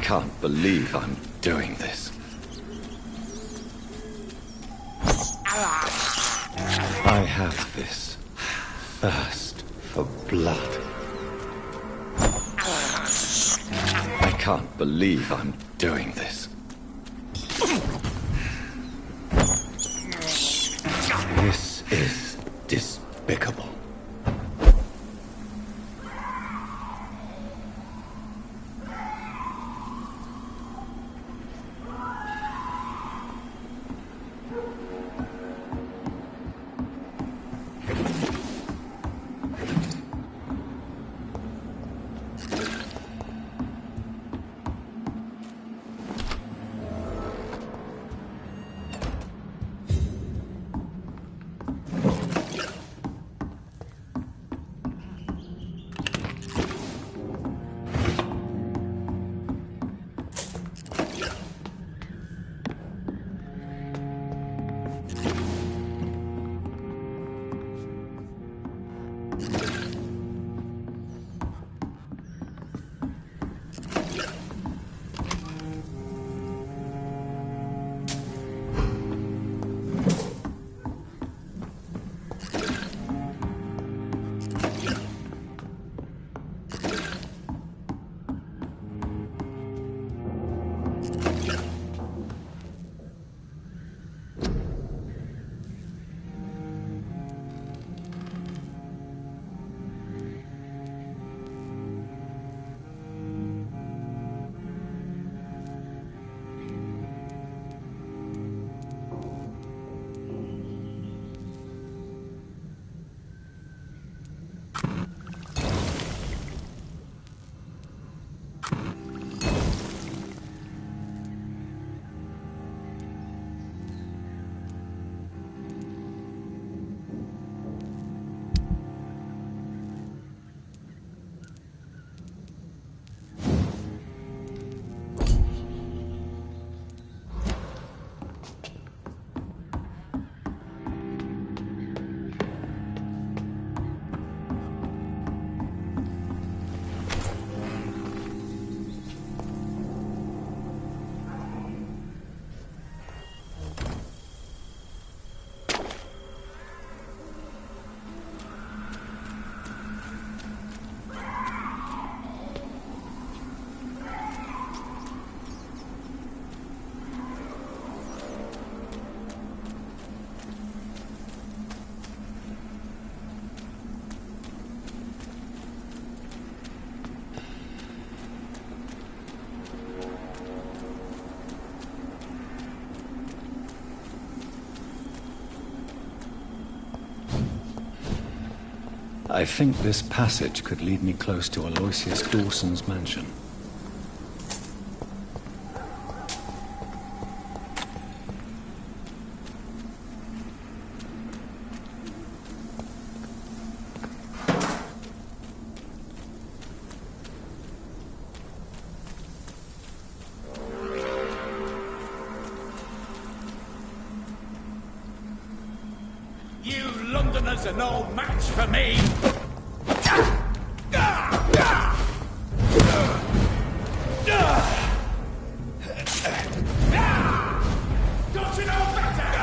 can't believe I'm doing this. I have this thirst for blood. I can't believe I'm doing this. This is despicable. I think this passage could lead me close to Aloysius Dawson's mansion. You Londoners are no match for me! Don't you know better?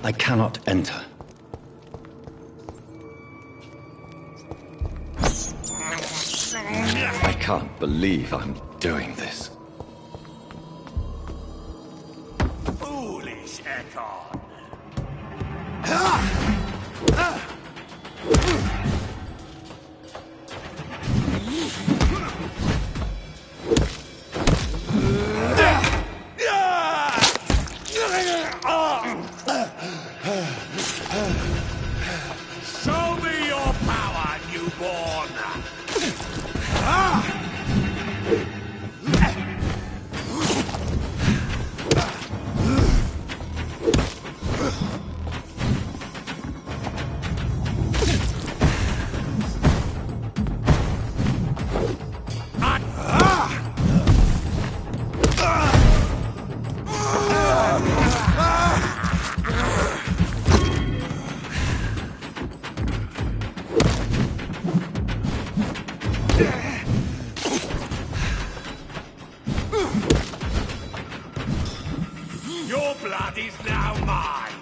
I cannot enter. I can't believe I'm doing this. Foolish Ekon. Show me your power, newborn! Your blood is now mine!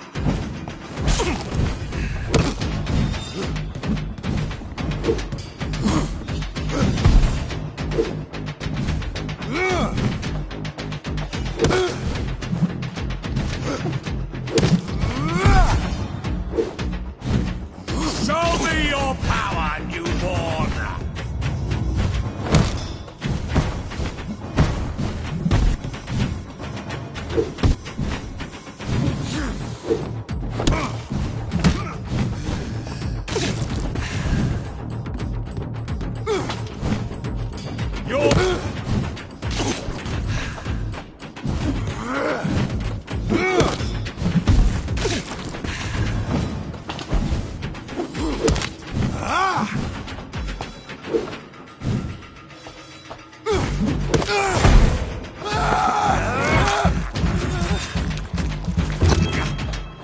Show me your power, newborn!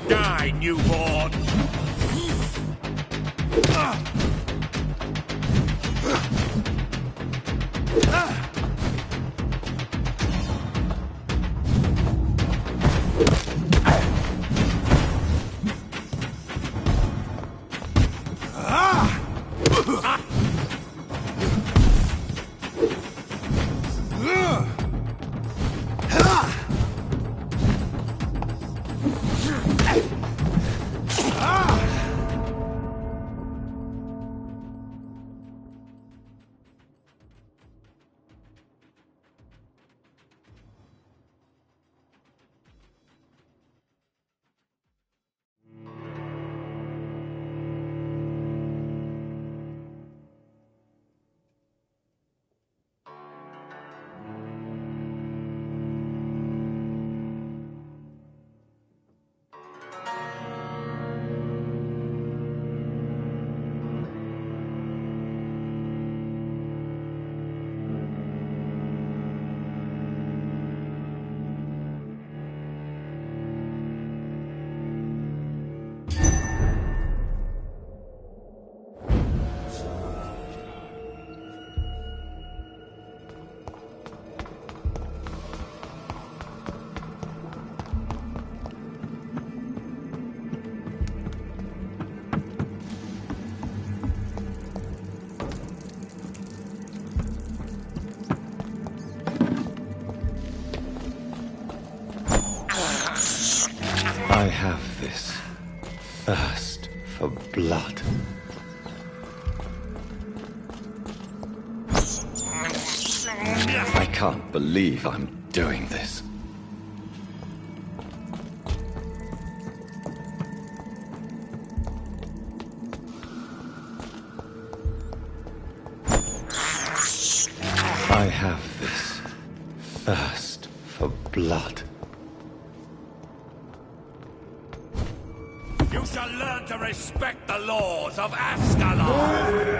Die, newborn! I have this thirst for blood. can't believe I'm doing this. I have this thirst for blood. You shall learn to respect the laws of Ascalon!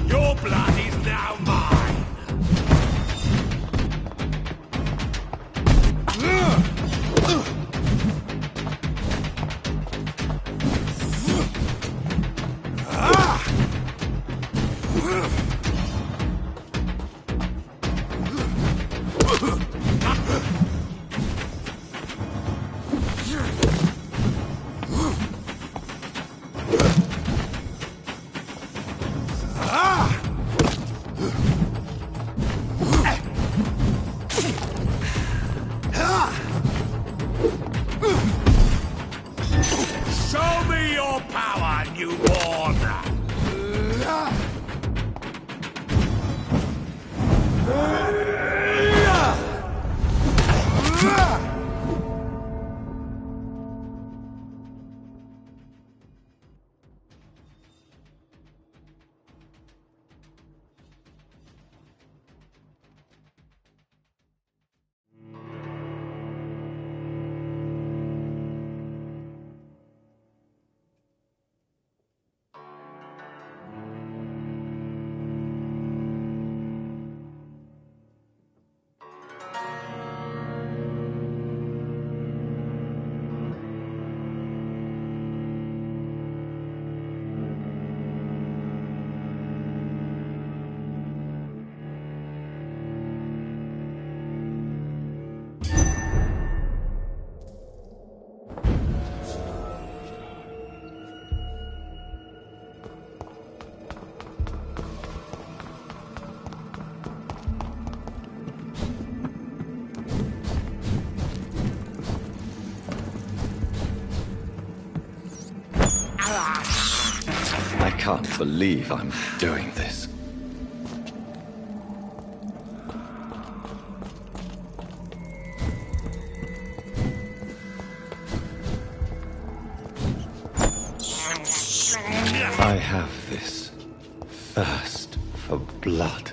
Your blood is now mine! Show me your power, newborn! I can't believe I'm doing this. I have this thirst for blood.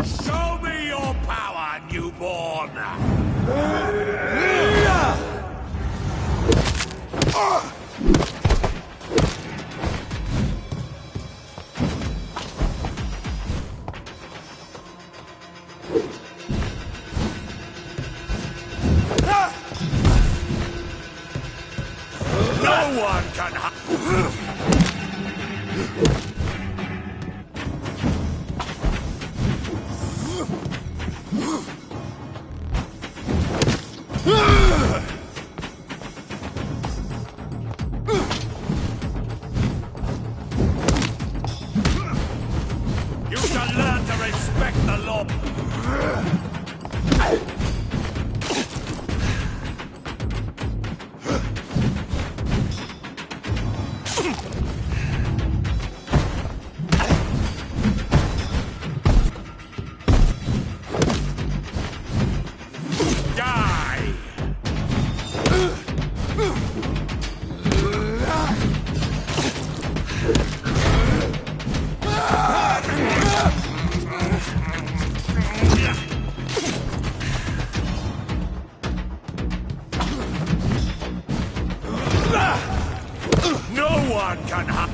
Show me your power, newborn! No one can You shall learn to respect the law. one can hide.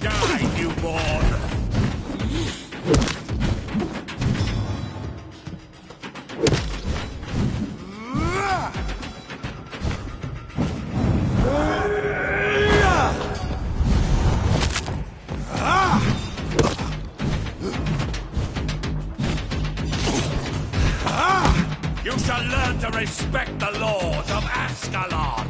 Die, newborn! You shall learn to respect the laws of Ascalon!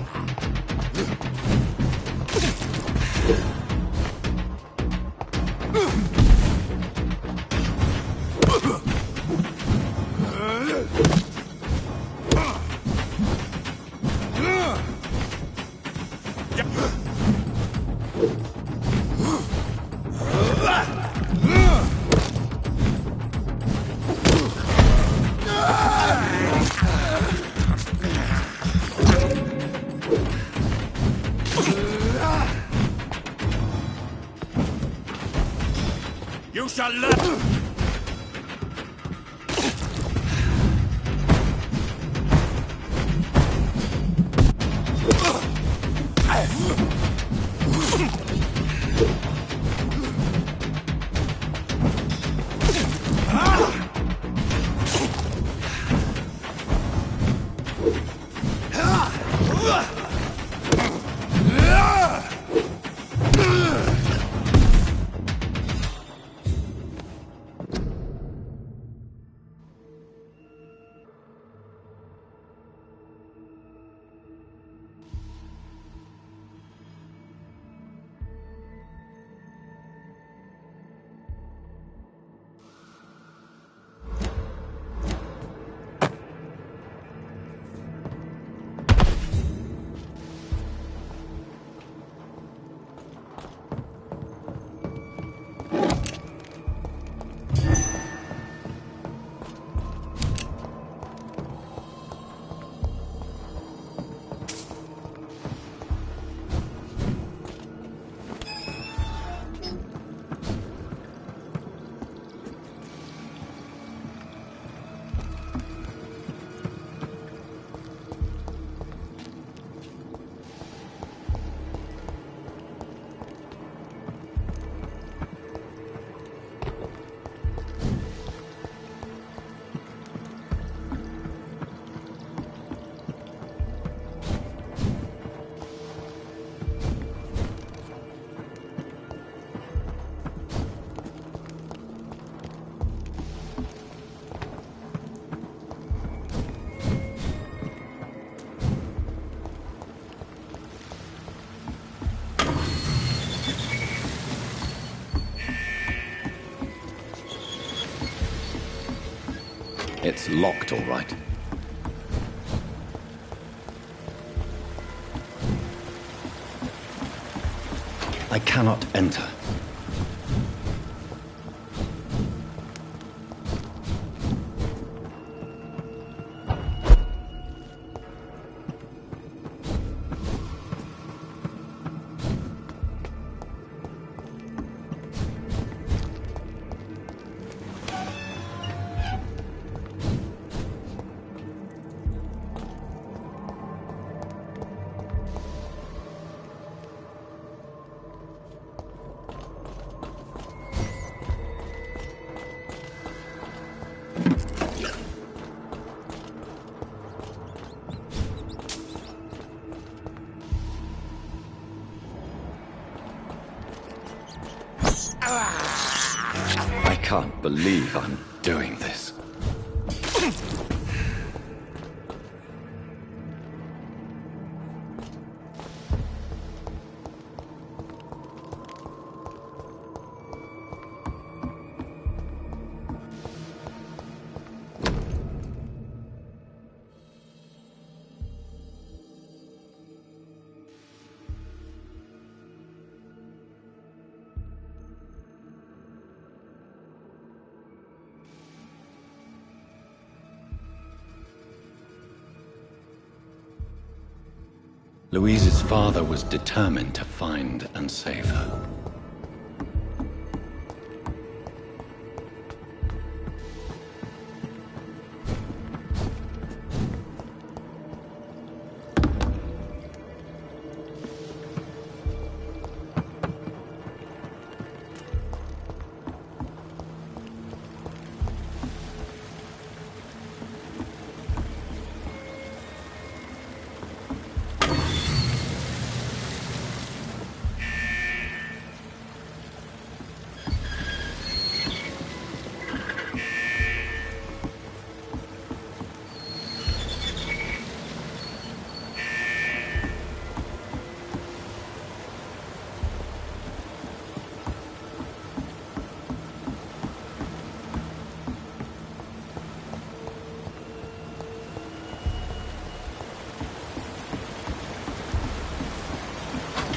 You shall learn! It's locked, all right. I cannot enter. I can't believe I'm doing this. Louise's father was determined to find and save her.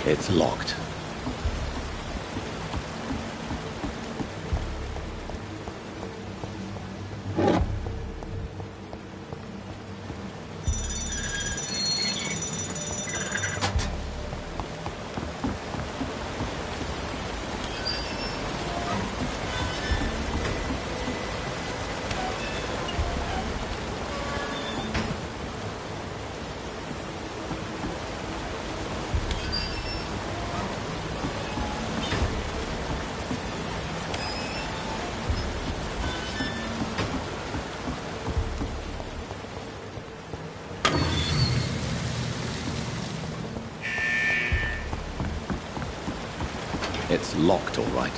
It's locked. It's locked, all right.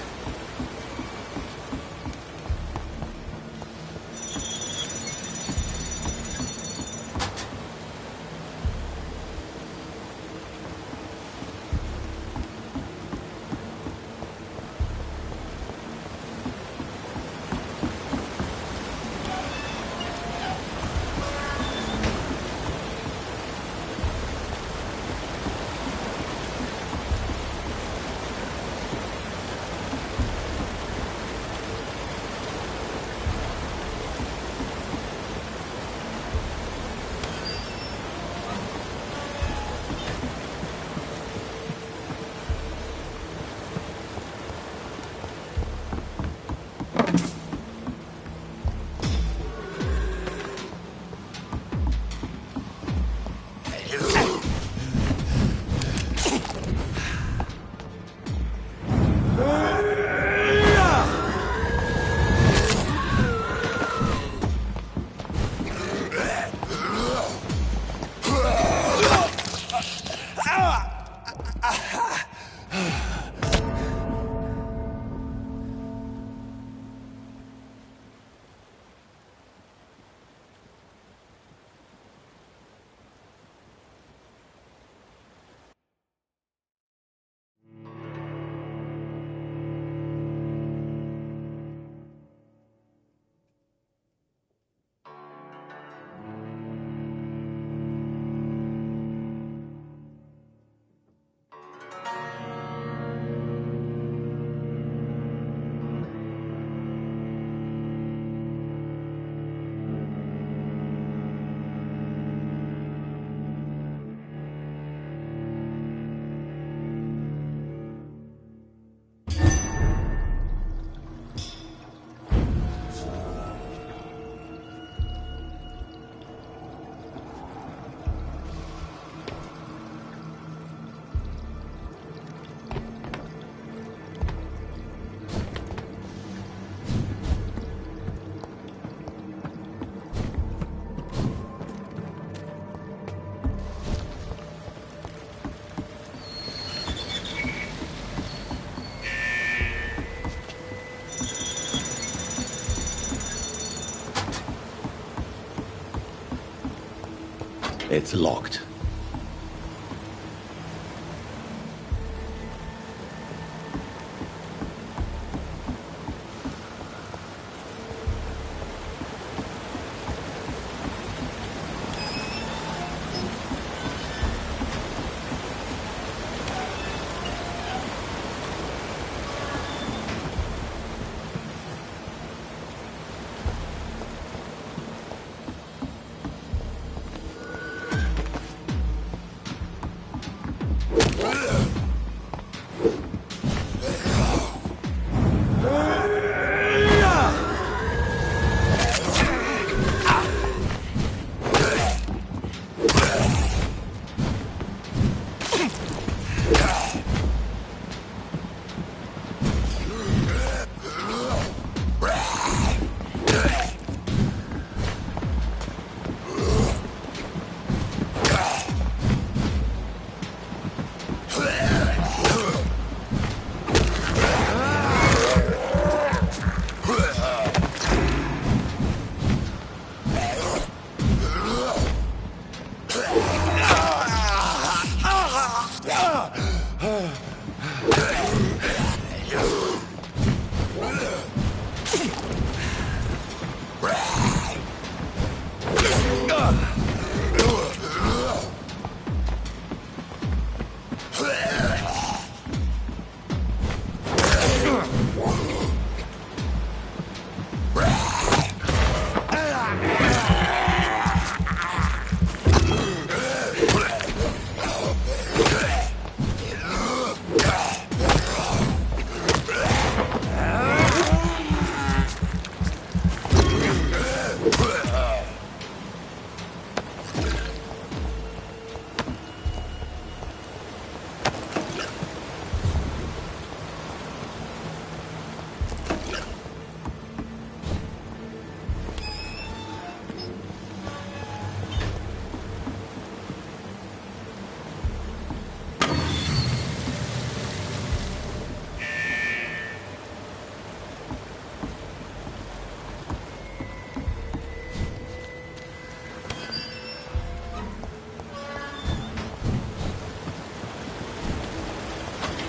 It's locked.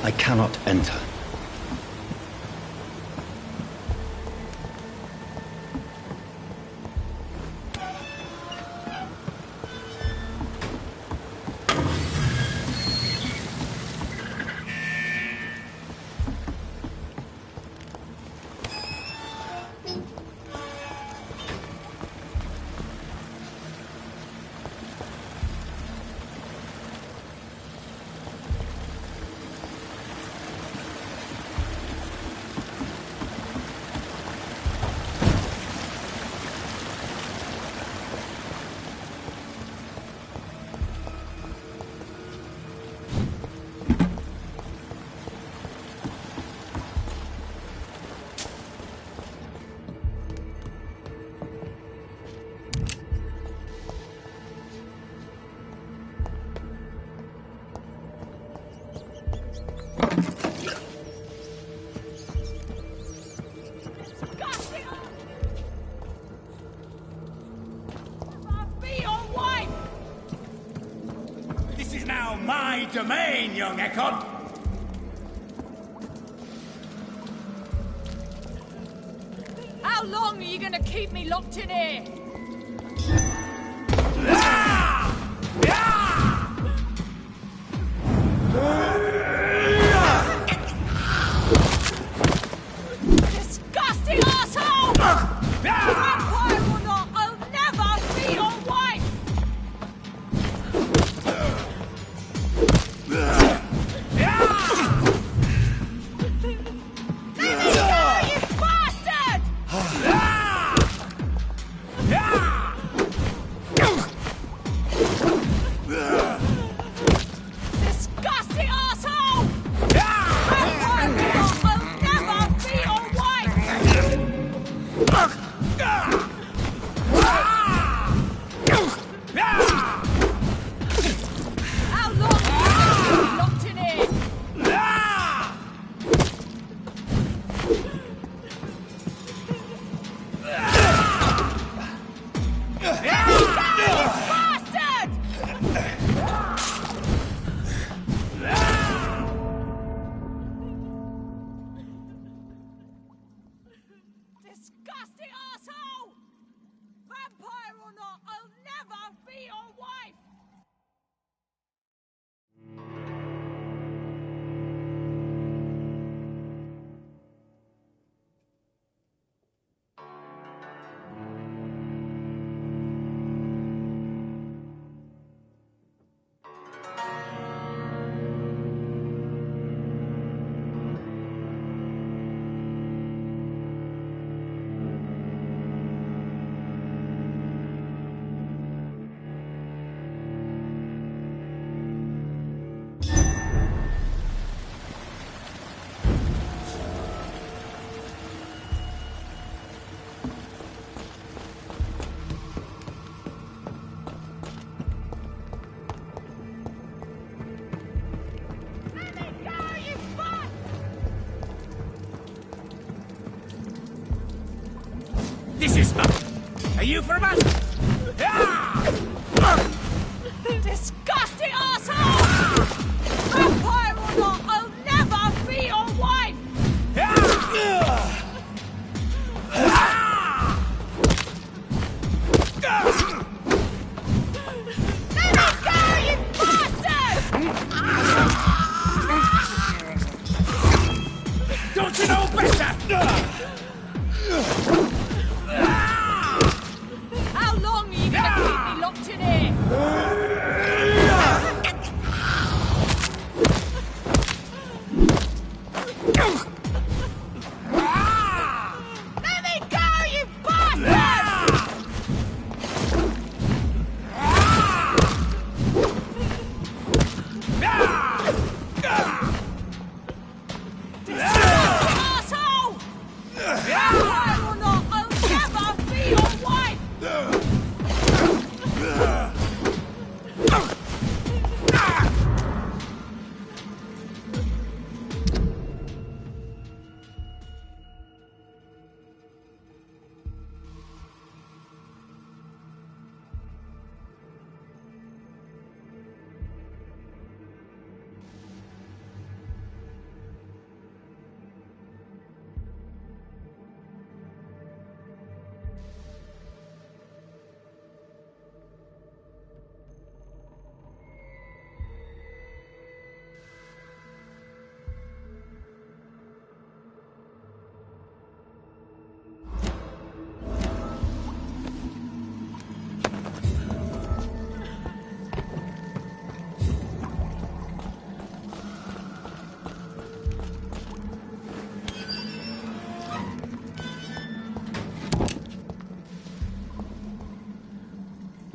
I cannot enter. My domain, young Ekon! How long are you gonna keep me locked in here? Disgusting asshole! Vampire or not, I'll never be your wife! Disgusting asshole! Vampire or not, I'll never be your wife! This is Are you from us? Disgusting asshole! Vampire or not, I'll never be your wife! Let me go, you bastard! Don't you know better? How long are you gonna keep me locked in here?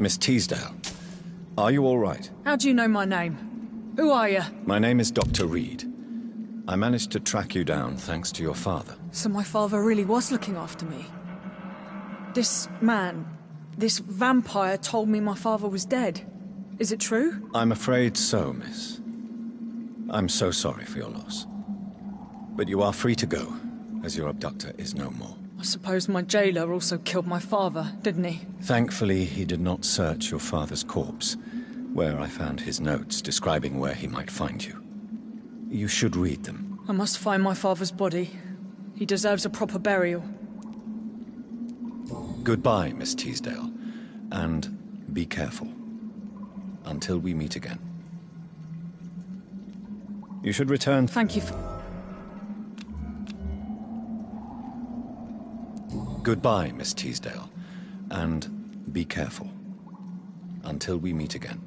Miss Teasdale, are you all right? How do you know my name? Who are you? My name is Dr. Reed. I managed to track you down thanks to your father. So my father really was looking after me. This man, this vampire told me my father was dead. Is it true? I'm afraid so, miss. I'm so sorry for your loss. But you are free to go, as your abductor is no more. I suppose my jailer also killed my father, didn't he? Thankfully, he did not search your father's corpse, where I found his notes describing where he might find you. You should read them. I must find my father's body. He deserves a proper burial. Goodbye, Miss Teasdale, and be careful. Until we meet again. You should return. Thank you for... Goodbye, Miss Teasdale, and be careful. Until we meet again.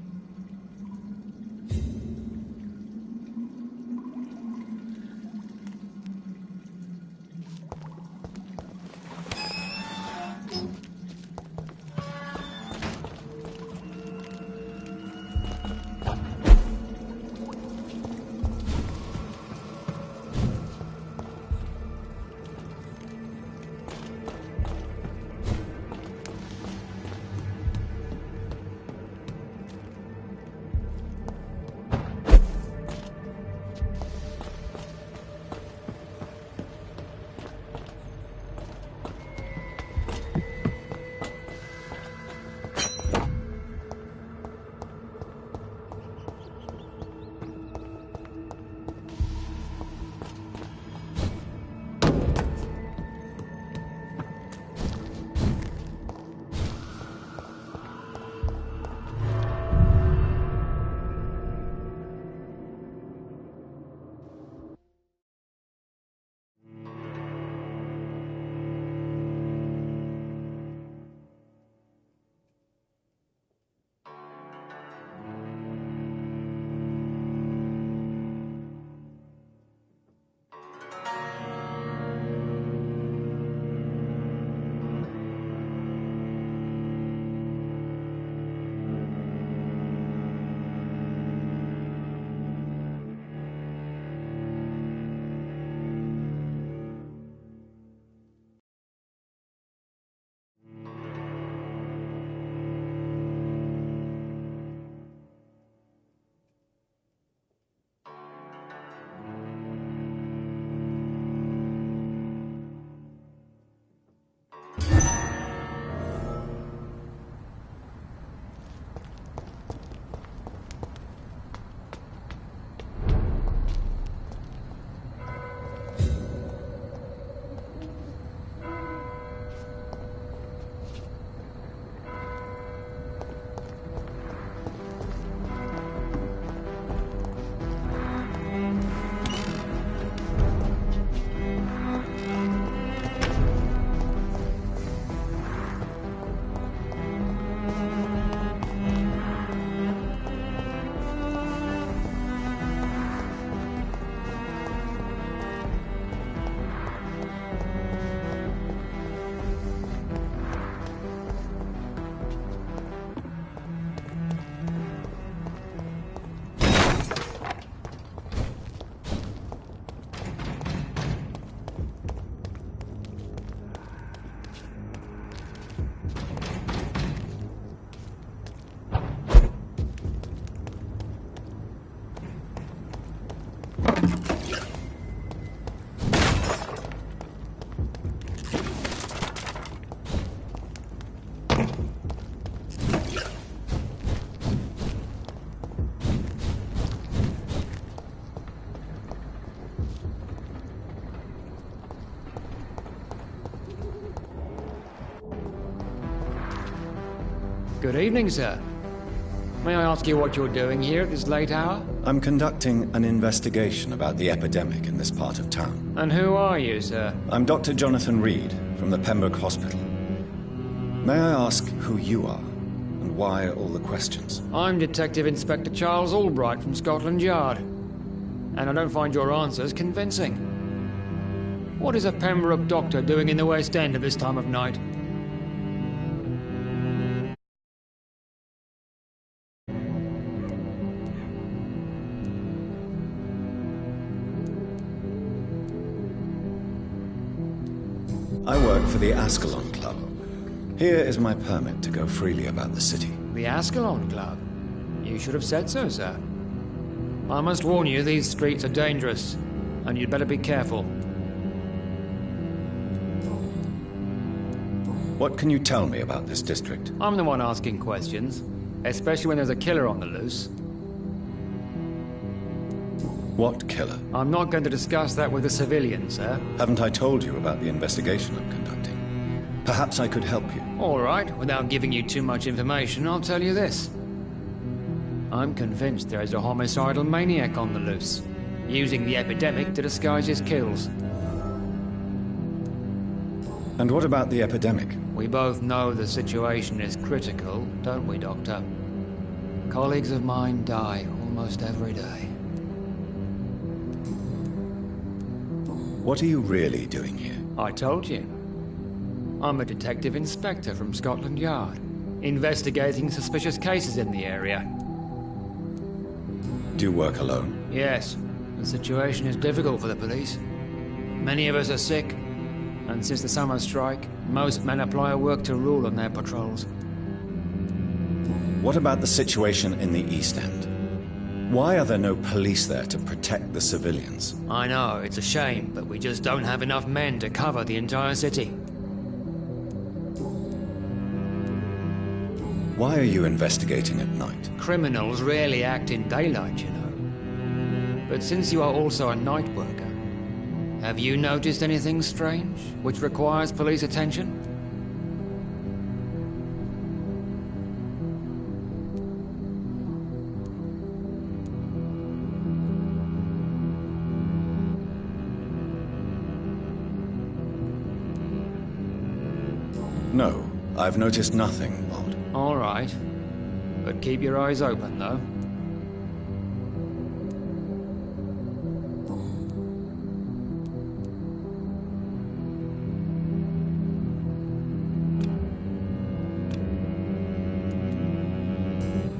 Good evening, sir. May I ask you what you're doing here at this late hour? I'm conducting an investigation about the epidemic in this part of town. And who are you, sir? I'm Dr. Jonathan Reed from the Pembroke Hospital. May I ask who you are and why all the questions? I'm Detective Inspector Charles Albright from Scotland Yard. And I don't find your answers convincing. What is a Pembroke doctor doing in the West End at this time of night? the Ascalon Club. Here is my permit to go freely about the city. The Ascalon Club? You should have said so, sir. I must warn you, these streets are dangerous, and you'd better be careful. What can you tell me about this district? I'm the one asking questions, especially when there's a killer on the loose. What killer? I'm not going to discuss that with the civilians, sir. Haven't I told you about the investigation I'm conducting? Perhaps I could help you. All right, without giving you too much information, I'll tell you this. I'm convinced there is a homicidal maniac on the loose, using the epidemic to disguise his kills. And what about the epidemic? We both know the situation is critical, don't we, Doctor? Colleagues of mine die almost every day. What are you really doing here? I told you. I'm a detective inspector from Scotland Yard, investigating suspicious cases in the area. Do you work alone? Yes, the situation is difficult for the police. Many of us are sick, and since the summer strike, most men apply a work to rule on their patrols. What about the situation in the East End? Why are there no police there to protect the civilians? I know, it's a shame, but we just don't have enough men to cover the entire city. Why are you investigating at night? Criminals rarely act in daylight, you know. But since you are also a night worker, have you noticed anything strange, which requires police attention? No, I've noticed nothing odd. All right. But keep your eyes open, though.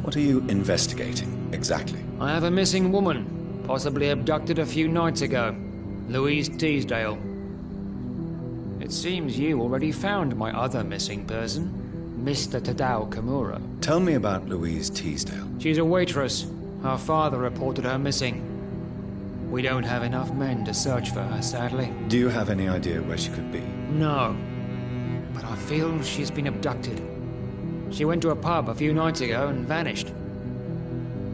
What are you investigating, exactly? I have a missing woman, possibly abducted a few nights ago. Louise Teasdale. It seems you already found my other missing person, Mr. Tadao Kimura. Tell me about Louise Teasdale. She's a waitress. Her father reported her missing. We don't have enough men to search for her, sadly. Do you have any idea where she could be? No. But I feel she's been abducted. She went to a pub a few nights ago and vanished.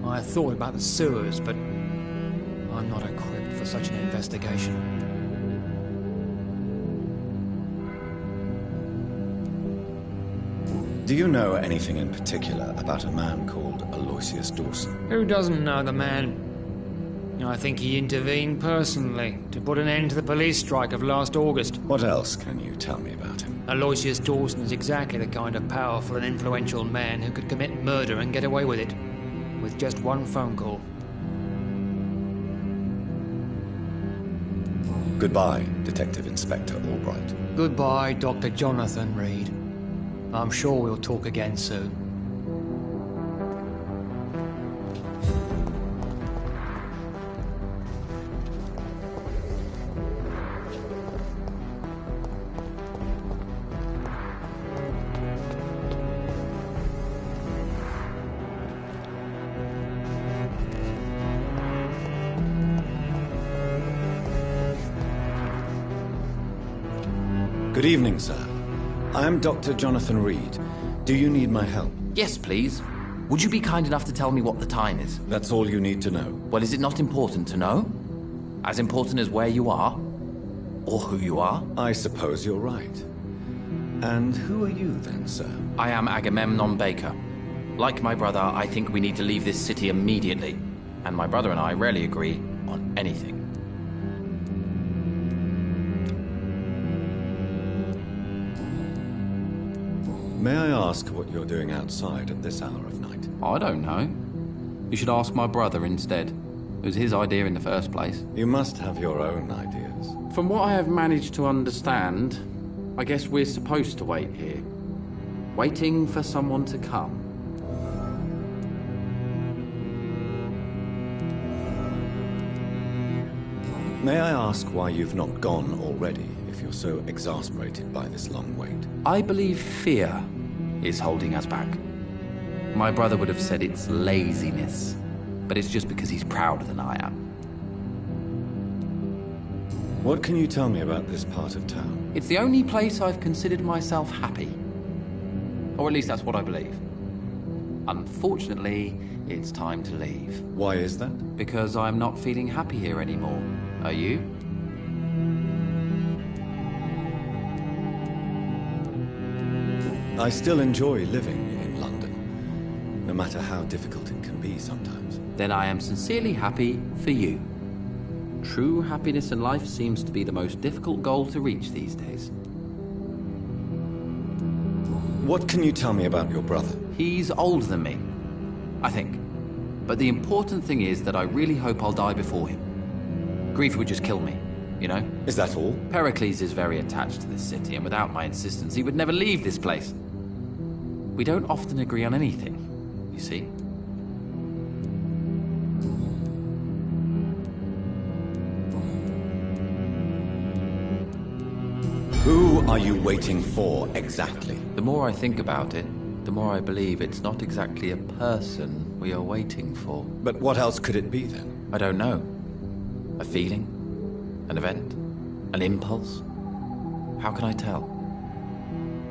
I thought about the sewers, but I'm not equipped for such an investigation. Do you know anything in particular about a man called Aloysius Dawson? Who doesn't know the man? I think he intervened personally to put an end to the police strike of last August. What else can you tell me about him? Aloysius Dawson is exactly the kind of powerful and influential man who could commit murder and get away with it, with just one phone call. Goodbye, Detective Inspector Albright. Goodbye, Dr. Jonathan Reed. I'm sure we'll talk again soon. Good evening, sir. I am Dr. Jonathan Reed. Do you need my help? Yes, please. Would you be kind enough to tell me what the time is? That's all you need to know. Well, is it not important to know? As important as where you are? Or who you are? I suppose you're right. And who are you then, sir? I am Agamemnon Baker. Like my brother, I think we need to leave this city immediately. And my brother and I rarely agree on anything. May I ask what you're doing outside at this hour of night? I don't know. You should ask my brother instead. It was his idea in the first place. You must have your own ideas. From what I have managed to understand, I guess we're supposed to wait here. Waiting for someone to come. May I ask why you've not gone already, if if you're so exasperated by this long wait. I believe fear is holding us back. My brother would have said it's laziness, but it's just because he's prouder than I am. What can you tell me about this part of town? It's the only place I've considered myself happy. Or at least that's what I believe. Unfortunately, it's time to leave. Why is that? Because I'm not feeling happy here anymore. Are you? I still enjoy living in London, no matter how difficult it can be sometimes. Then I am sincerely happy for you. True happiness in life seems to be the most difficult goal to reach these days. What can you tell me about your brother? He's older than me, I think. But the important thing is that I really hope I'll die before him. Grief would just kill me, you know? Is that all? Pericles is very attached to this city, and without my insistence, he would never leave this place. We don't often agree on anything, you see? Who are you waiting for, exactly? The more I think about it, the more I believe it's not exactly a person we are waiting for. But what else could it be, then? I don't know. A feeling? An event? An impulse? How can I tell?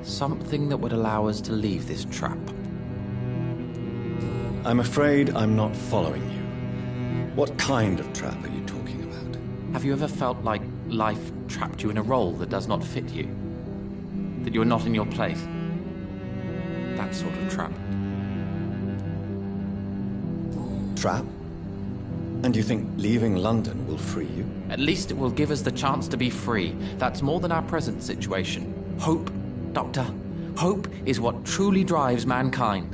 Something that would allow us to leave this trap. I'm afraid I'm not following you. What kind of trap are you talking about? Have you ever felt like life trapped you in a role that does not fit you? That you are not in your place? That sort of trap. Trap? And you think leaving London will free you? At least it will give us the chance to be free. That's more than our present situation. Hope, Doctor. Hope is what truly drives mankind.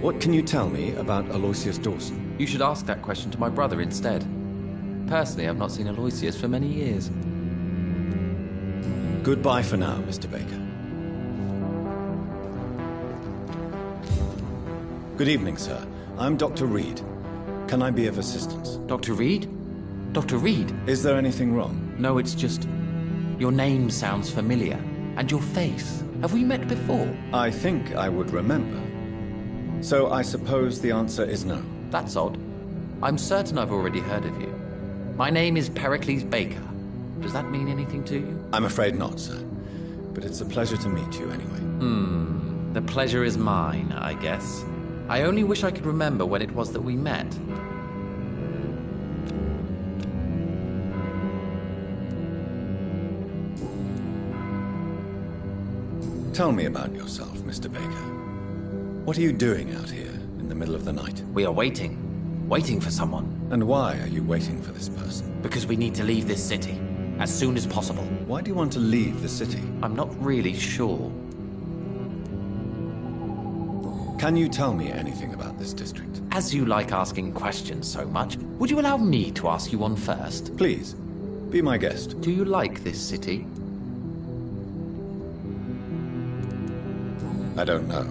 What can you tell me about Aloysius Dawson? You should ask that question to my brother instead. Personally, I've not seen Aloysius for many years. Goodbye for now, Mr. Baker. Good evening, sir. I'm Dr. Reed. Can I be of assistance? Dr. Reed? Dr. Reed? Is there anything wrong? No, it's just... your name sounds familiar. And your face. Have we met before? I think I would remember. So I suppose the answer is no. That's odd. I'm certain I've already heard of you. My name is Pericles Baker. Does that mean anything to you? I'm afraid not, sir. But it's a pleasure to meet you anyway. The pleasure is mine, I guess. I only wish I could remember when it was that we met. Tell me about yourself, Mr. Baker. What are you doing out here in the middle of the night? We are waiting. Waiting for someone. And why are you waiting for this person? Because we need to leave this city. As soon as possible. Why do you want to leave the city? I'm not really sure. Can you tell me anything about this district? As you like asking questions so much, would you allow me to ask you one first? Please, be my guest. Do you like this city? I don't know.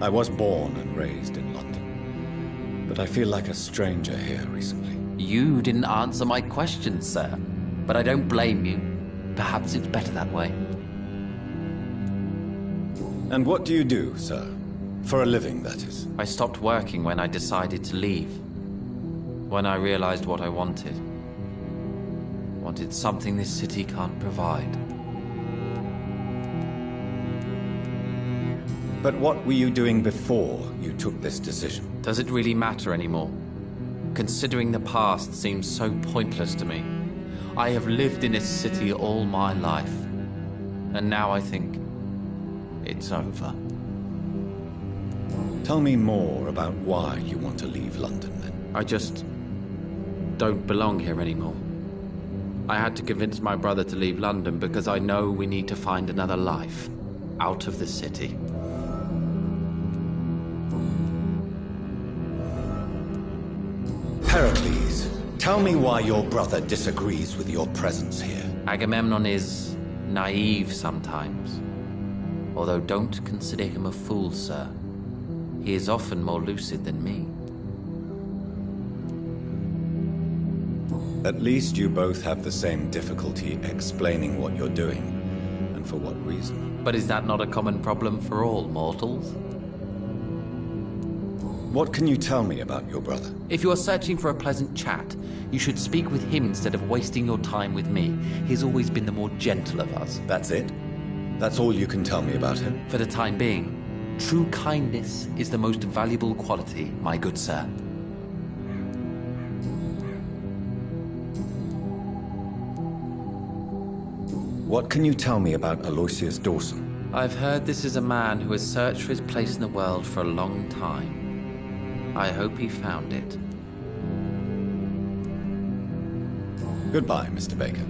I was born and raised in London, but I feel like a stranger here recently. You didn't answer my question, sir. But I don't blame you. Perhaps it's better that way. And what do you do, sir? For a living, that is. I stopped working when I decided to leave. When I realized what I wanted. Wanted something this city can't provide. But what were you doing before you took this decision? Does it really matter anymore? Considering the past seems so pointless to me. I have lived in this city all my life. And now I think it's over. Tell me more about why you want to leave London, then. I just don't belong here anymore. I had to convince my brother to leave London because I know we need to find another life out of the city. Pericles, tell me why your brother disagrees with your presence here. Agamemnon is naive sometimes. Although don't consider him a fool, sir. He is often more lucid than me. At least you both have the same difficulty explaining what you're doing, and for what reason. But is that not a common problem for all mortals? What can you tell me about your brother? If you are searching for a pleasant chat, you should speak with him instead of wasting your time with me. He's always been the more gentle of us. That's it? That's all you can tell me about him? For the time being, true kindness is the most valuable quality, my good sir. What can you tell me about Aloysius Dawson? I've heard this is a man who has searched for his place in the world for a long time. I hope he found it. Goodbye, Mr. Baker.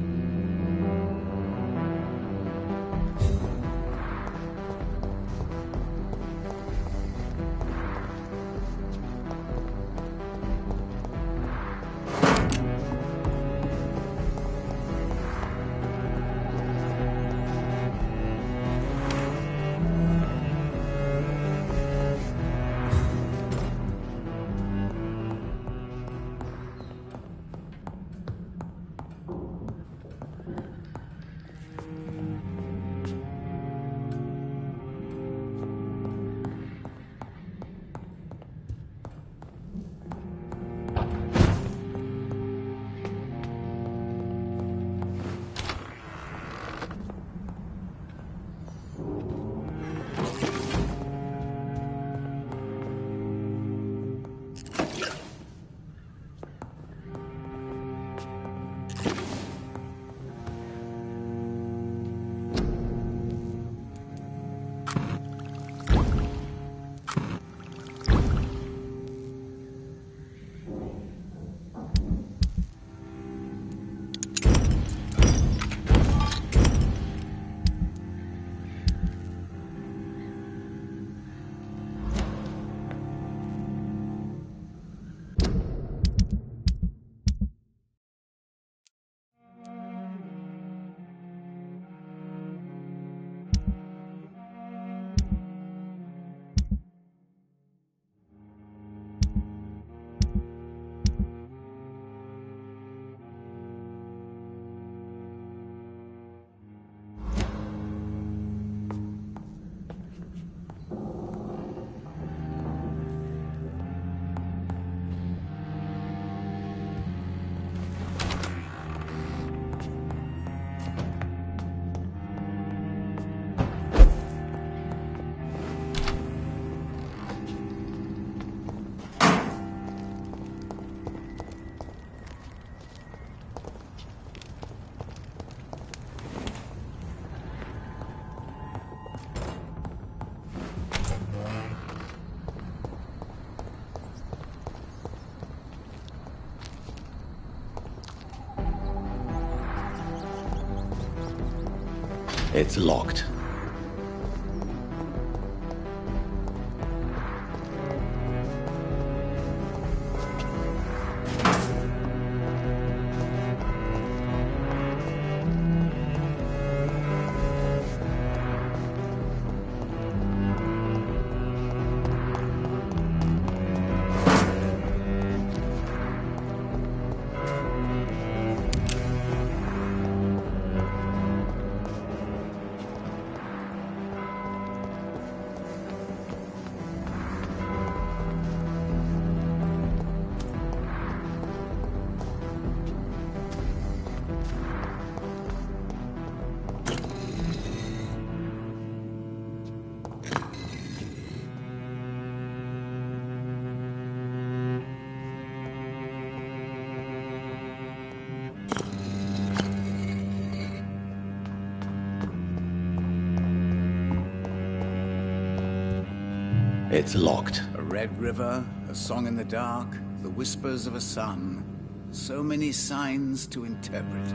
It's locked. It's locked. A red river, a song in the dark, the whispers of a sun. So many signs to interpret.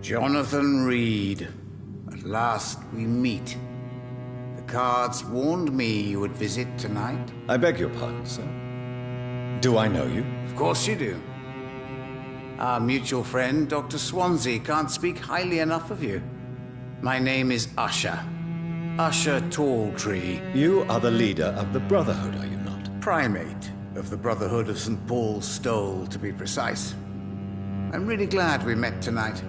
Jonathan Reed. At last we meet. The cards warned me you would visit tonight. I beg your pardon, sir. Do I know you? Of course you do. Our mutual friend, Dr. Swansea, can't speak highly enough of you. My name is Usher. Usher Talltree. You are the leader of the Brotherhood, are you not? Primate of the Brotherhood of St. Paul's Stole, to be precise. I'm really glad we met tonight.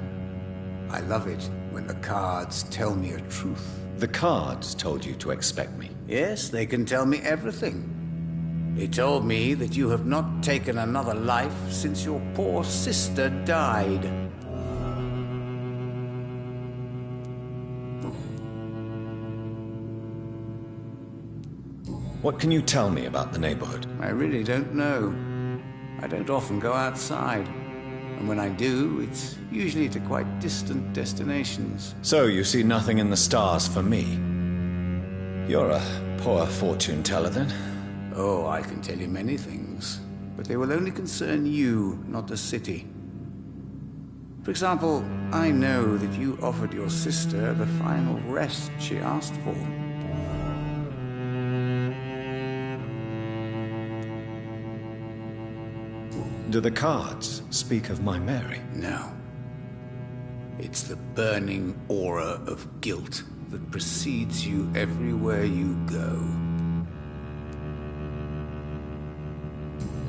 I love it when the cards tell me a truth. The cards told you to expect me. Yes, they can tell me everything. They told me that you have not taken another life since your poor sister died. What can you tell me about the neighborhood? I really don't know. I don't often go outside. And when I do, it's usually to quite distant destinations. So you see nothing in the stars for me? You're a poor fortune teller, then? Oh, I can tell you many things, but they will only concern you, not the city. For example, I know that you offered your sister the final rest she asked for. Do the cards speak of my Mary? No. It's the burning aura of guilt that precedes you everywhere you go.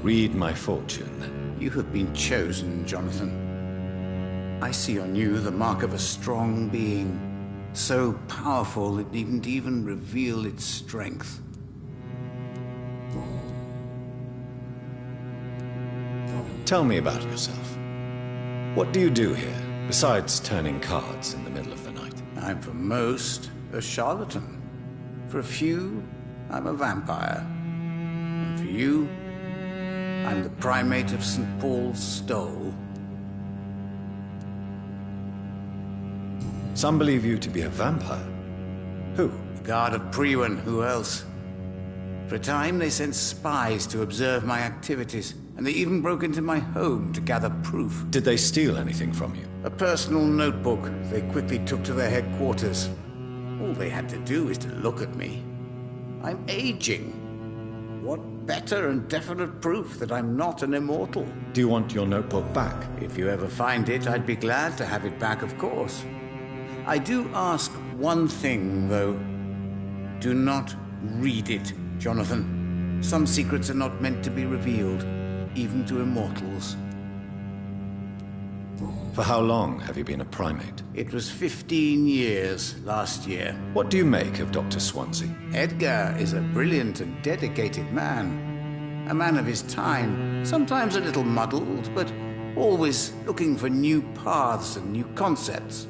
Read my fortune, then. You have been chosen, Jonathan. I see on you the mark of a strong being, so powerful it needn't even reveal its strength. Tell me about yourself. What do you do here, besides turning cards in the middle of the night? I'm for most a charlatan. For a few, I'm a vampire. And for you, I'm the primate of St. Paul's Stole. Some believe you to be a vampire. Who? The guard of Priwen, who else? For a time, they sent spies to observe my activities, and they even broke into my home to gather proof. Did they steal anything from you? A personal notebook they quickly took to their headquarters. All they had to do is to look at me. I'm aging. What better and definite proof that I'm not an immortal? Do you want your notebook back? If you ever find it, I'd be glad to have it back, of course. I do ask one thing, though. Do not read it, Jonathan. Some secrets are not meant to be revealed, even to immortals. For how long have you been a primate? It was 15 years last year. What do you make of Dr. Swansea? Edgar is a brilliant and dedicated man. A man of his time, sometimes a little muddled, but always looking for new paths and new concepts.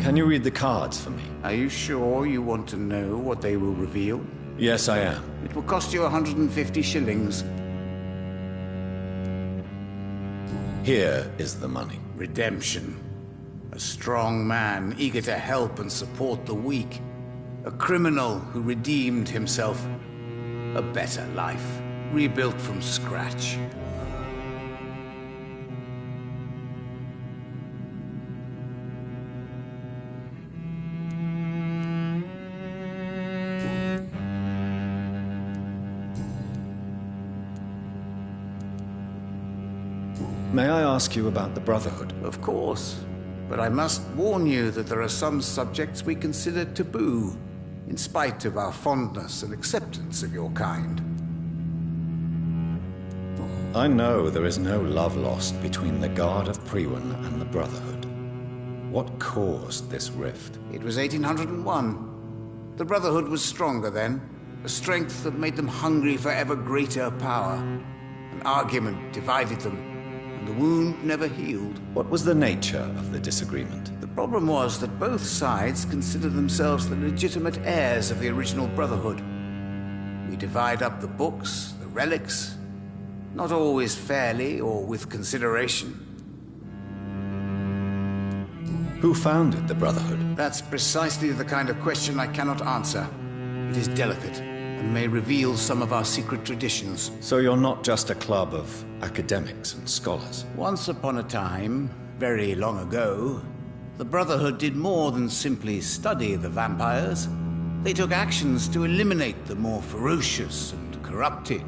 Can you read the cards for me? Are you sure you want to know what they will reveal? Yes, I am. It will cost you 150 shillings. Here is the money. Redemption. A strong man eager to help and support the weak. A criminal who redeemed himself. A better life, rebuilt from scratch. May I ask you about the Brotherhood? Of course. But I must warn you that there are some subjects we consider taboo, in spite of our fondness and acceptance of your kind. I know there is no love lost between the Guard of Priwen and the Brotherhood. What caused this rift? It was 1801. The Brotherhood was stronger then, a strength that made them hungry for ever greater power. An argument divided them, and the wound never healed. What was the nature of the disagreement? The problem was that both sides considered themselves the legitimate heirs of the original Brotherhood. We divide up the books, the relics, not always fairly or with consideration. Who founded the Brotherhood? That's precisely the kind of question I cannot answer. It is delicate, and may reveal some of our secret traditions. So you're not just a club of academics and scholars? Once upon a time, very long ago, the Brotherhood did more than simply study the vampires. They took actions to eliminate the more ferocious and corrupted.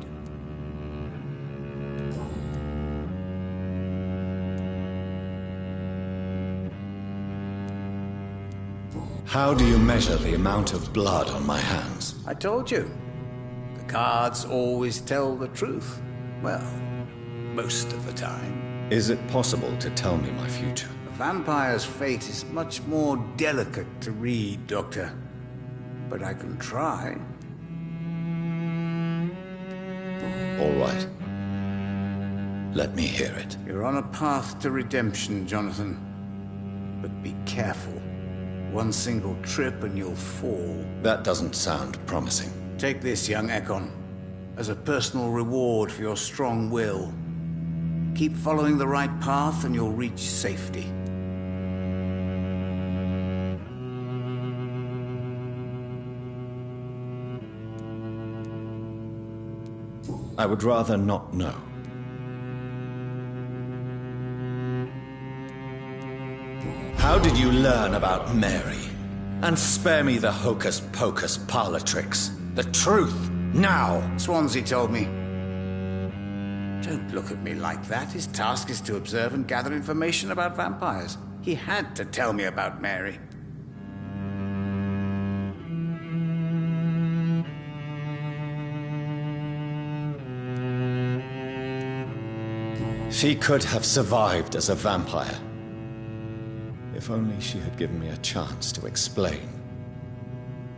How do you measure the amount of blood on my hands? I told you. The cards always tell the truth. Well, most of the time. Is it possible to tell me my future? A vampire's fate is much more delicate to read, Doctor. But I can try. All right. Let me hear it. You're on a path to redemption, Jonathan. But be careful. One single trip and you'll fall. That doesn't sound promising. Take this, young Ekon, as a personal reward for your strong will. Keep following the right path and you'll reach safety. I would rather not know. How did you learn about Mary? And spare me the hocus-pocus parlor tricks. The truth, now! Swansea told me. Don't look at me like that. His task is to observe and gather information about vampires. He had to tell me about Mary. She could have survived as a vampire. If only she had given me a chance to explain.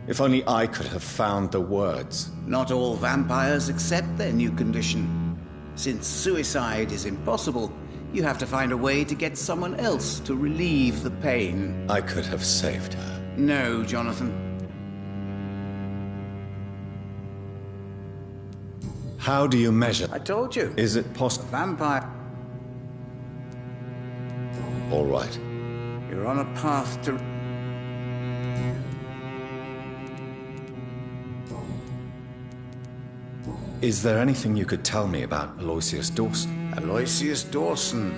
If only I could have found the words. Not all vampires accept their new condition. Since suicide is impossible, you have to find a way to get someone else to relieve the pain. I could have saved her. No, Jonathan. How do you measure? I told you. Is it possible? Vampire. All right. You're on a path to... Is there anything you could tell me about Aloysius Dawson? Aloysius Dawson.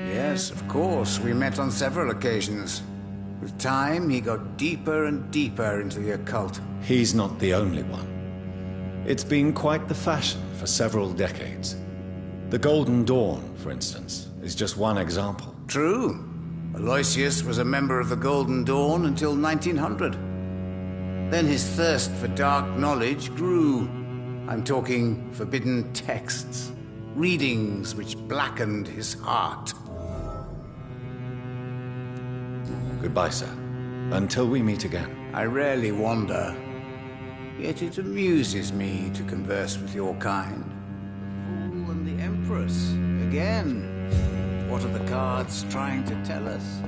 Yes, of course. We met on several occasions. With time, he got deeper and deeper into the occult. He's not the only one. It's been quite the fashion for several decades. The Golden Dawn, for instance, is just one example. True. Aloysius was a member of the Golden Dawn until 1900. Then his thirst for dark knowledge grew. I'm talking forbidden texts, readings which blackened his heart. Goodbye, sir. Until we meet again. I rarely wander, yet it amuses me to converse with your kind. Fool and the Empress, again. What are the cards trying to tell us?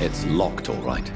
It's locked, all right.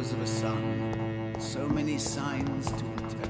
twinkles of a sun. So many signs to interpret.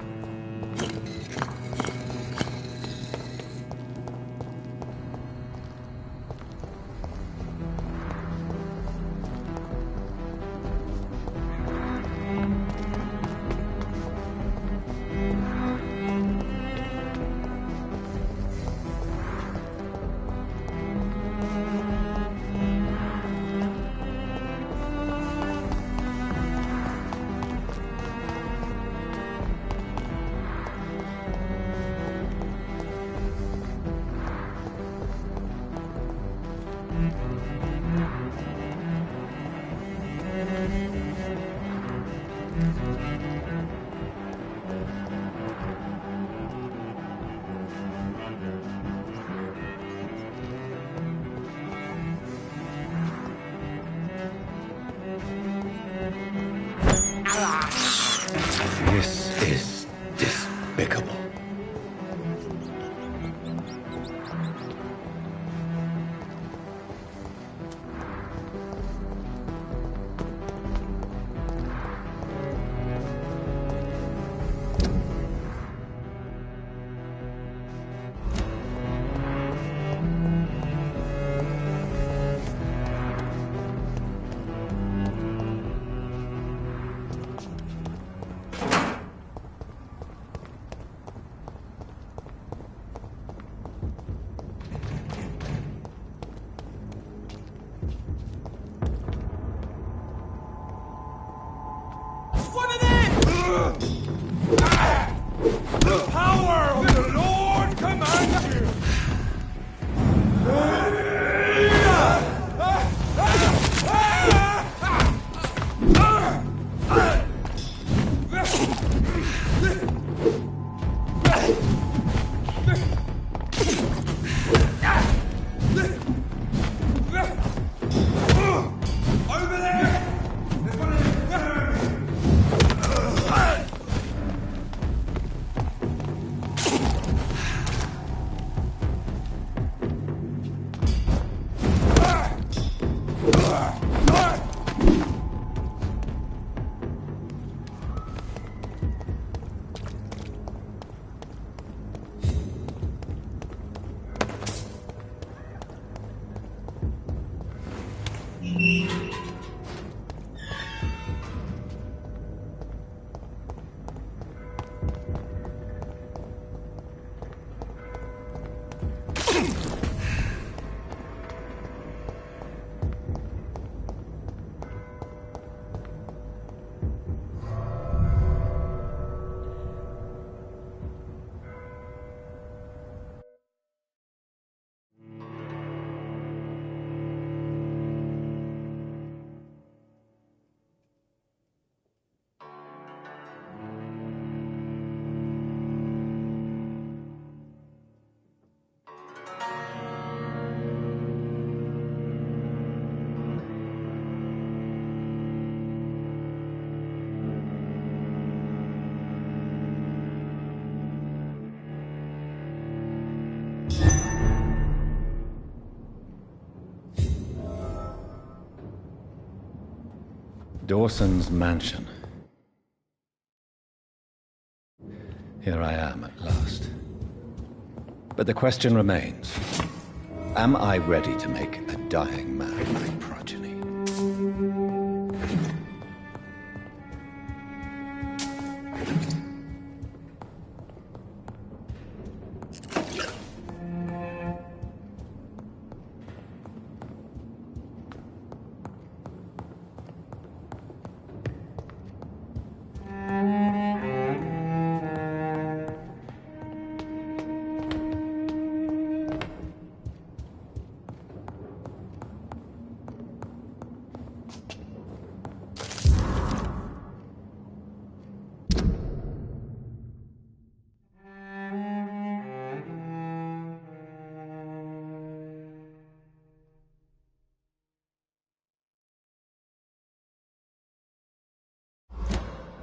This is despicable. The power of the Lord commands you! Over there! There's one of Dawson's mansion. Here I am at last. But the question remains, am I ready to make a dying man my progeny?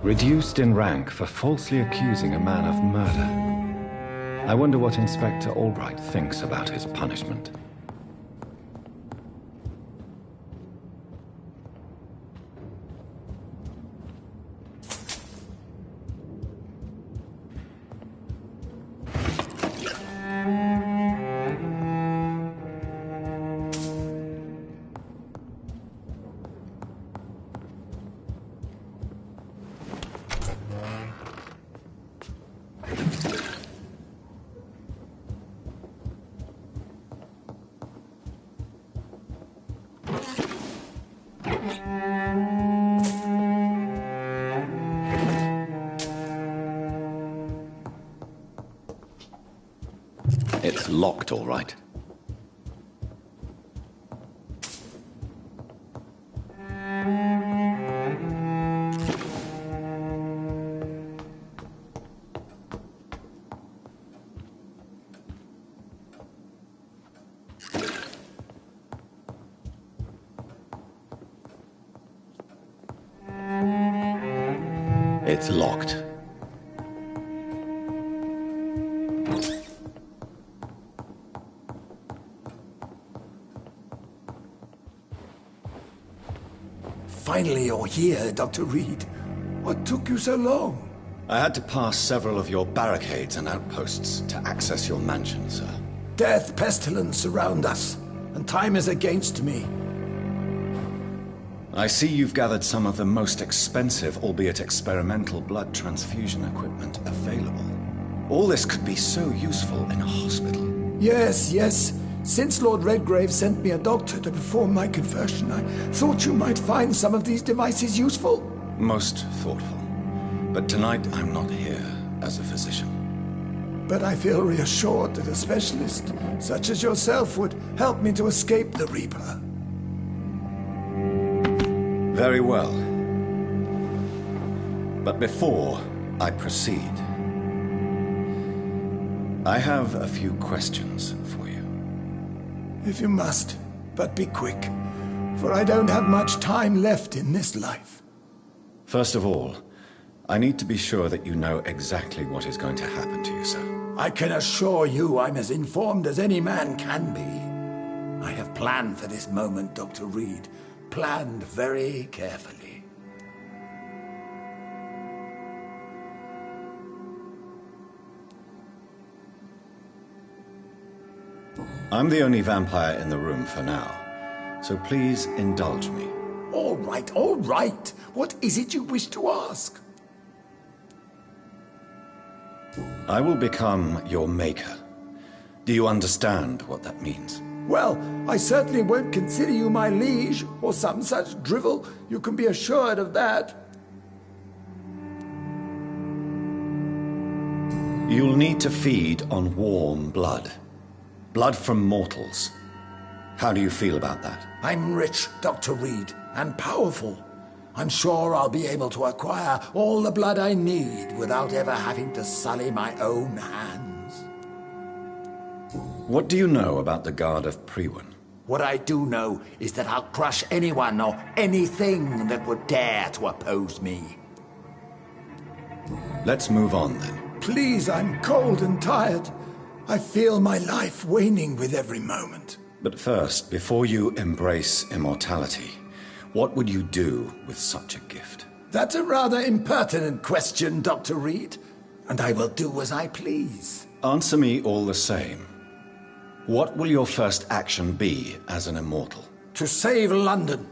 Reduced in rank for falsely accusing a man of murder. I wonder what Inspector Albright thinks about his punishment. It's locked, all right. It's locked. Finally you're here, Dr. Reed. What took you so long? I had to pass several of your barricades and outposts to access your mansion, sir. Death, pestilence surround us, and time is against me. I see you've gathered some of the most expensive, albeit experimental, blood transfusion equipment available. All this could be so useful in a hospital. Yes, yes. Since Lord Redgrave sent me a doctor to perform my conversion, I thought you might find some of these devices useful. Most thoughtful. But tonight I'm not here as a physician. But I feel reassured that a specialist such as yourself would help me to escape the Reaper. Very well. But before I proceed, I have a few questions for you. If you must, but be quick, for I don't have much time left in this life. First of all, I need to be sure that you know exactly what is going to happen to you, sir. I can assure you I'm as informed as any man can be. I have planned for this moment, Dr. Reed. Planned very carefully. I'm the only vampire in the room for now, so please indulge me. All right, all right. What is it you wish to ask? I will become your maker. Do you understand what that means? Well, I certainly won't consider you my liege, or some such drivel. You can be assured of that. You'll need to feed on warm blood. Blood from mortals. How do you feel about that? I'm rich, Dr. Reed, and powerful. I'm sure I'll be able to acquire all the blood I need without ever having to sully my own hands. What do you know about the Guard of Priwen? What I do know is that I'll crush anyone or anything that would dare to oppose me. Let's move on then. Please, I'm cold and tired. I feel my life waning with every moment. But first, before you embrace immortality, what would you do with such a gift? That's a rather impertinent question, Dr. Reed, and I will do as I please. Answer me all the same. What will your first action be as an immortal? To save London.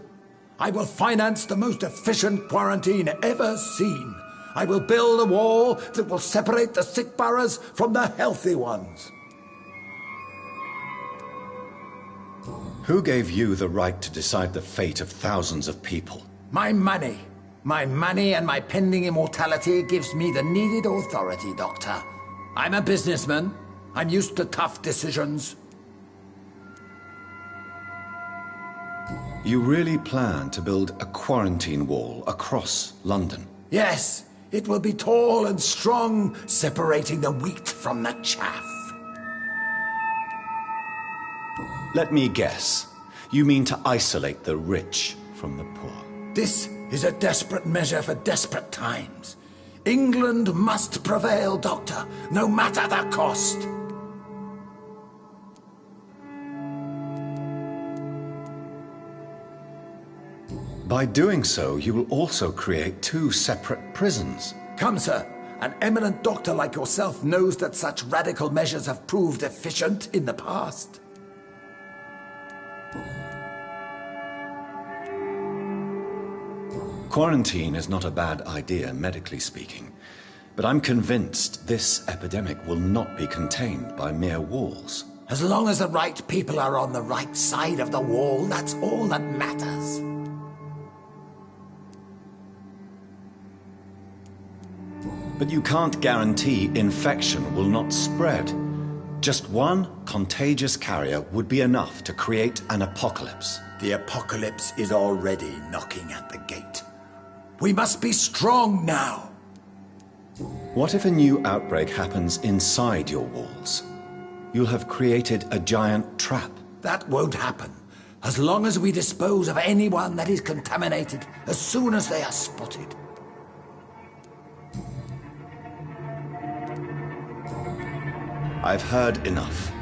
I will finance the most efficient quarantine ever seen. I will build a wall that will separate the sick boroughs from the healthy ones. Who gave you the right to decide the fate of thousands of people? My money. My money and my pending immortality gives me the needed authority, Doctor. I'm a businessman. I'm used to tough decisions. You really plan to build a quarantine wall across London? Yes, it will be tall and strong, separating the wheat from the chaff. Let me guess. You mean to isolate the rich from the poor? This is a desperate measure for desperate times. England must prevail, Doctor, no matter the cost. By doing so, you will also create two separate prisons. Come, sir. An eminent doctor like yourself knows that such radical measures have proved efficient in the past. Quarantine is not a bad idea, medically speaking. But I'm convinced this epidemic will not be contained by mere walls. As long as the right people are on the right side of the wall, that's all that matters. But you can't guarantee infection will not spread. Just one contagious carrier would be enough to create an apocalypse. The apocalypse is already knocking at the gate. We must be strong now. What if a new outbreak happens inside your walls? You'll have created a giant trap. That won't happen. As long as we dispose of anyone that is contaminated as soon as they are spotted. I've heard enough.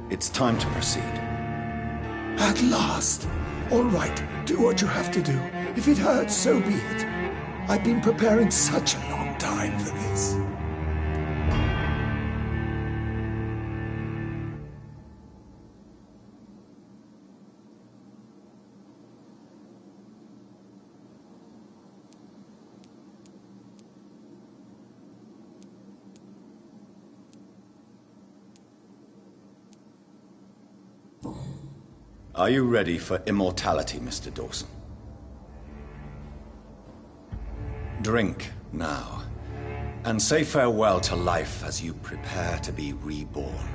It's time to proceed. At last. All right, do what you have to do. If it hurts, so be it. I've been preparing such a long time for this. Are you ready for immortality, Mr. Dawson? Drink now, and say farewell to life as you prepare to be reborn.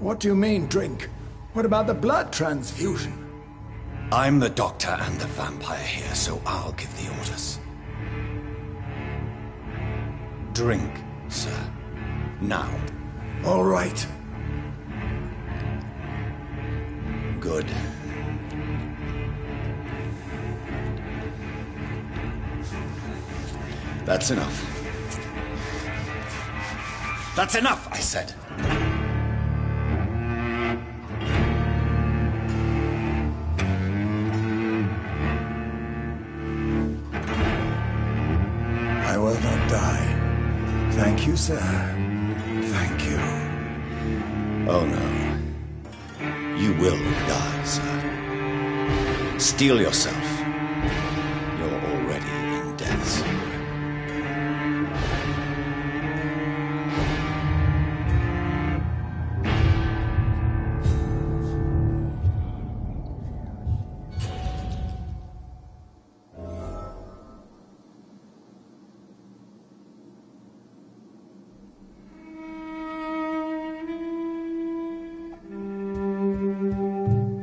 What do you mean, drink? What about the blood transfusion? I'm the doctor and the vampire here, so I'll give the orders. Drink, sir. Now. All right. Good. That's enough. That's enough, I said. I will not die. Thank you, sir. Thank you. Oh, no. You will die, sir. Steel yourself. You're already in death's door.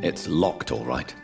It's locked, all right.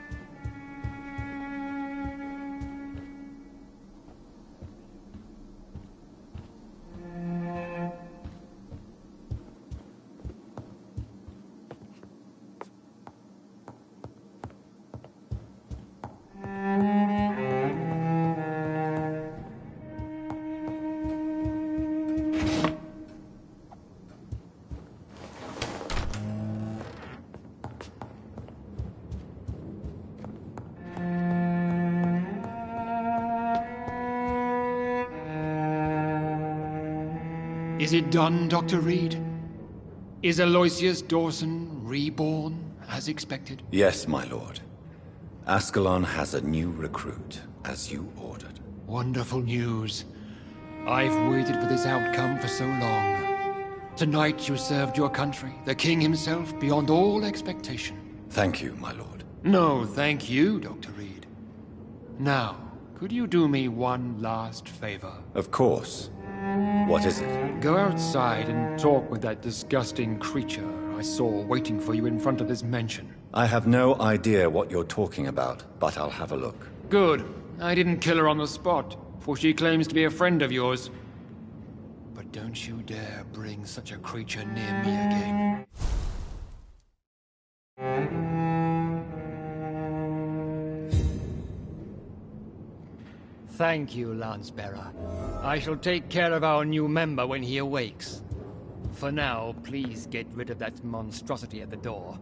Is it done, Dr. Reed? Is Aloysius Dawson reborn, as expected? Yes, my lord. Ascalon has a new recruit, as you ordered. Wonderful news. I've waited for this outcome for so long. Tonight you served your country, the king himself, beyond all expectation. Thank you, my lord. No, thank you, Dr. Reed. Now, could you do me one last favor? Of course. What is it? Go outside and talk with that disgusting creature I saw waiting for you in front of this mansion. I have no idea what you're talking about, but I'll have a look. Good. I didn't kill her on the spot, for she claims to be a friend of yours. But don't you dare bring such a creature near me again. Thank you, Lance-Bearer. I shall take care of our new member when he awakes. For now, please get rid of that monstrosity at the door.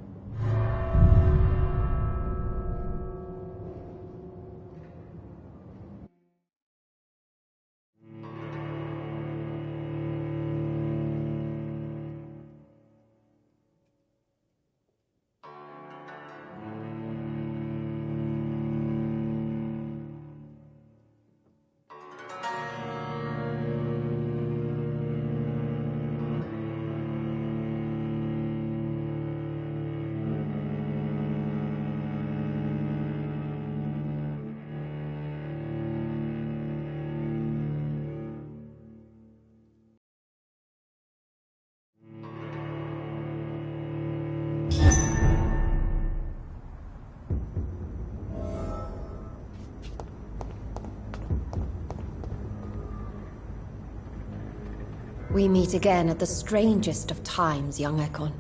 We meet again at the strangest of times, young Ekon.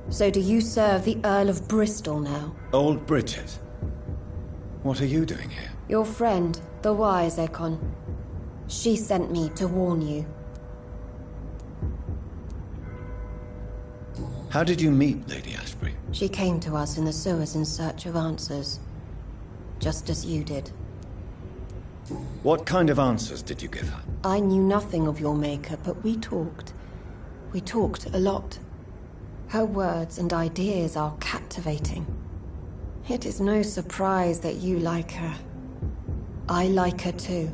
So do you serve the Earl of Bristol now? Old Bridget? What are you doing here? Your friend, the wise Ekon. She sent me to warn you. How did you meet Lady Ashbury? She came to us in the sewers in search of answers. Just as you did. What kind of answers did you give her? I knew nothing of your maker, but we talked. We talked a lot. Her words and ideas are captivating. It is no surprise that you like her. I like her too.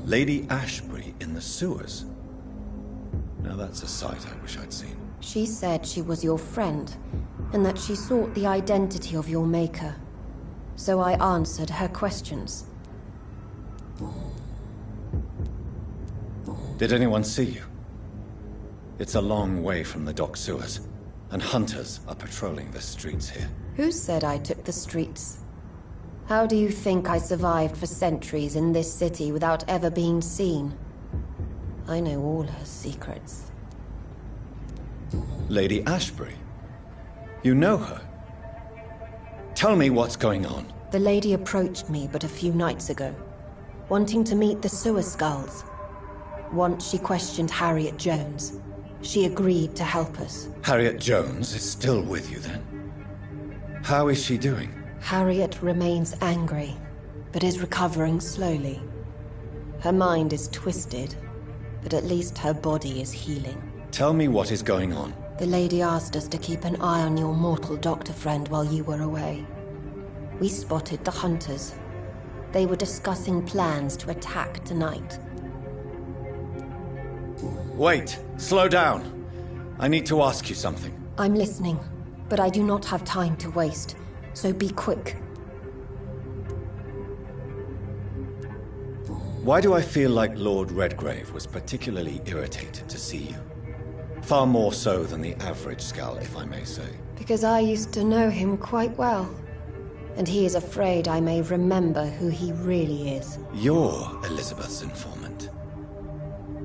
Lady Ashbury in the sewers? Now that's a sight I wish I'd seen. She said she was your friend, and that she sought the identity of your maker. So I answered her questions. Did anyone see you? It's a long way from the dock sewers, and hunters are patrolling the streets here. Who said I took the streets? How do you think I survived for centuries in this city without ever being seen? I know all her secrets. Lady Ashbury? You know her? Tell me what's going on. The lady approached me but a few nights ago, wanting to meet the sewer skulls. Once she questioned Harriet Jones. She agreed to help us. Harriet Jones is still with you then? How is she doing? Harriet remains angry, but is recovering slowly. Her mind is twisted, but at least her body is healing. Tell me what is going on. The lady asked us to keep an eye on your mortal doctor friend while you were away. We spotted the hunters. They were discussing plans to attack tonight. Wait, slow down. I need to ask you something. I'm listening, but I do not have time to waste, so be quick. Why do I feel like Lord Redgrave was particularly irritated to see you? Far more so than the average Skull, if I may say. Because I used to know him quite well. And he is afraid I may remember who he really is. You're Elizabeth's informant.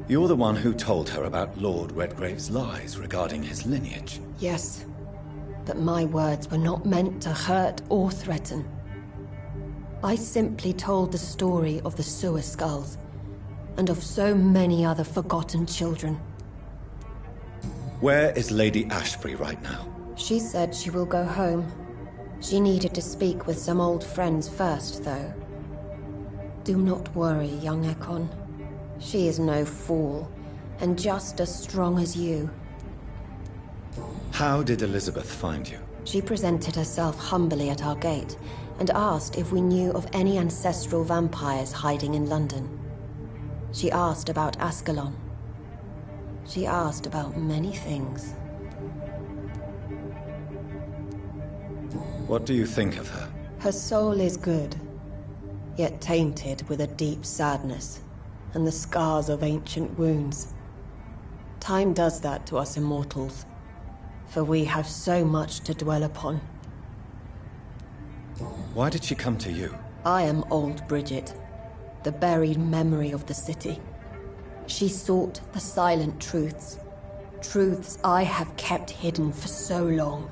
You're the one who told her about Lord Redgrave's lies regarding his lineage. Yes, but my words were not meant to hurt or threaten. I simply told the story of the sewer skulls, and of so many other forgotten children. Where is Lady Ashbury right now? She said she will go home. She needed to speak with some old friends first, though. Do not worry, young Ekon. She is no fool, and just as strong as you. How did Elizabeth find you? She presented herself humbly at our gate, and asked if we knew of any ancestral vampires hiding in London. She asked about Ascalon. She asked about many things. What do you think of her? Her soul is good, yet tainted with a deep sadness, and the scars of ancient wounds. Time does that to us immortals, for we have so much to dwell upon. Why did she come to you? I am old Bridget, the buried memory of the city. She sought the silent truths, truths I have kept hidden for so long.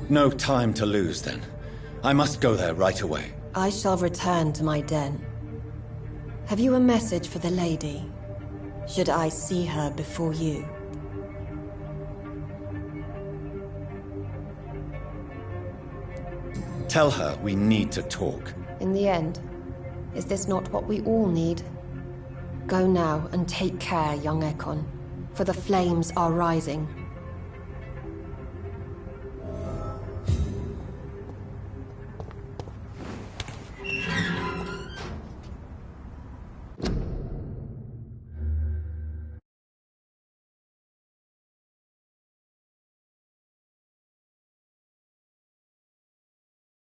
No time to lose, then. I must go there right away. I shall return to my den. Have you a message for the lady? Should I see her before you? Tell her we need to talk. In the end, is this not what we all need? Go now and take care, young Ekon, for the flames are rising.